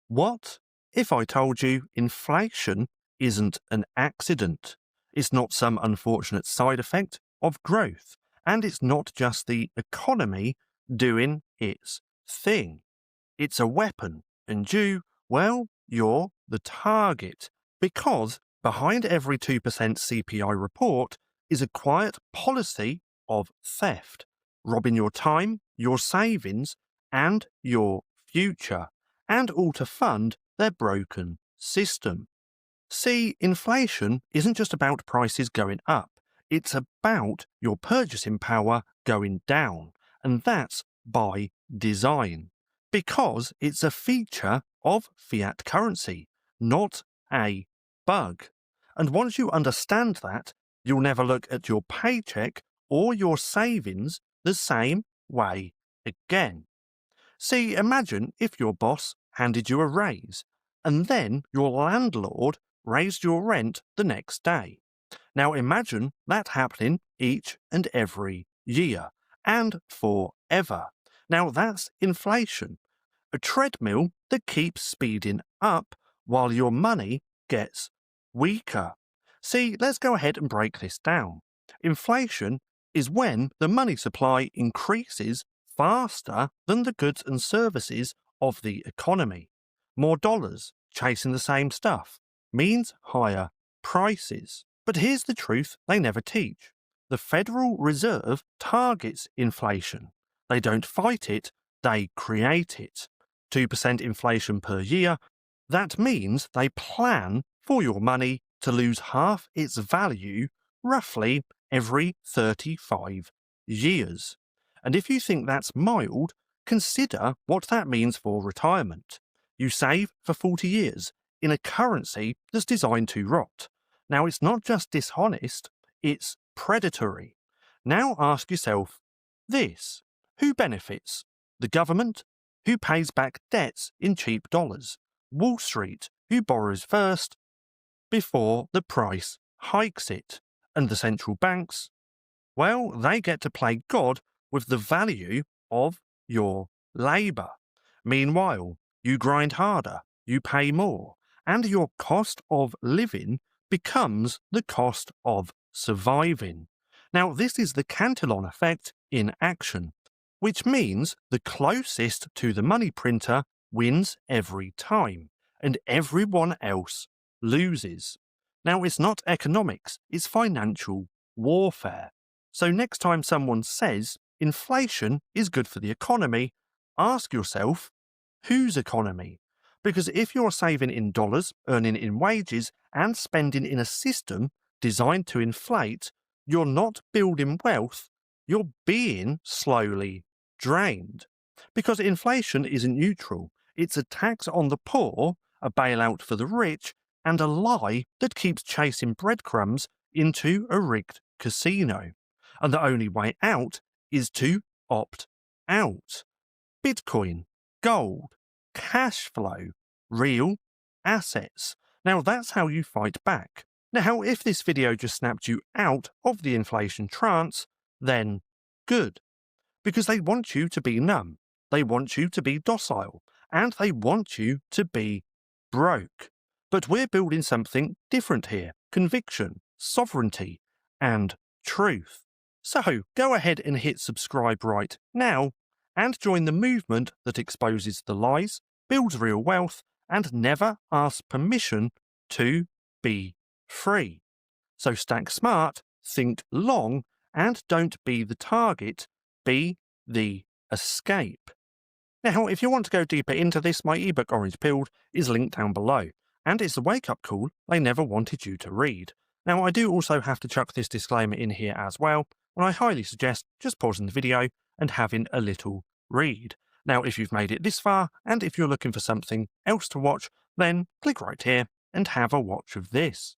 What if I told you inflation isn't an accident? It's not some unfortunate side effect of growth, and it's not just the economy doing its thing. It's a weapon, and you, well, you're the target, because behind every 2% CPI report is a quiet policy of theft, robbing your time, your savings, and your future, and all to fund their broken system. See, inflation isn't just about prices going up, it's about your purchasing power going down, and that's by design. Because it's a feature of fiat currency, not a bug. And once you understand that, you'll never look at your paycheck or your savings the same way again. See, imagine if your boss handed you a raise, and then your landlord raised your rent the next day. Now imagine that happening each and every year, and forever. Now that's inflation, a treadmill that keeps speeding up while your money gets weaker. See, let's go ahead and break this down. Inflation is when the money supply increases faster than the goods and services of the economy. More dollars chasing the same stuff means higher prices. But here's the truth they never teach. The Federal Reserve targets inflation. They don't fight it, they create it. 2% inflation per year, that means they plan for your money to lose half its value roughly every 35 years. And if you think that's mild, consider what that means for retirement. You save for 40 years in a currency that's designed to rot. Now, it's not just dishonest, it's predatory. Now ask yourself this: who benefits? The government, who pays back debts in cheap dollars? Wall Street, who borrows first before the price hikes it? And the central banks? Well, they get to play God with the value of your labour. Meanwhile, you grind harder, you pay more, and your cost of living becomes the cost of surviving. Now, this is the Cantillon Effect in action, which means the closest to the money printer wins every time, and everyone else loses. Now, it's not economics, it's financial warfare. So next time someone says inflation is good for the economy, ask yourself, whose economy? Because if you're saving in dollars, earning in wages, and spending in a system designed to inflate, you're not building wealth, you're being slowly drained. Because inflation isn't neutral. It's a tax on the poor, a bailout for the rich, and a lie that keeps chasing breadcrumbs into a rigged casino. And the only way out is to opt out. Bitcoin, gold, cash flow, real assets. Now that's how you fight back. Now, if this video just snapped you out of the inflation trance, then good. Because they want you to be numb, they want you to be docile, and they want you to be broke. But we're building something different here: conviction, sovereignty, and truth. So go ahead and hit subscribe right now and join the movement that exposes the lies, builds real wealth, and never asks permission to be free. So stack smart, think long, and don't be the target, be the escape. Now, if you want to go deeper into this, my ebook Orange Pilled is linked down below, and it's the wake-up call they never wanted you to read. Now, I do also have to chuck this disclaimer in here as well, and I highly suggest just pausing the video and having a little read. Now, if you've made it this far, and if you're looking for something else to watch, then click right here and have a watch of this.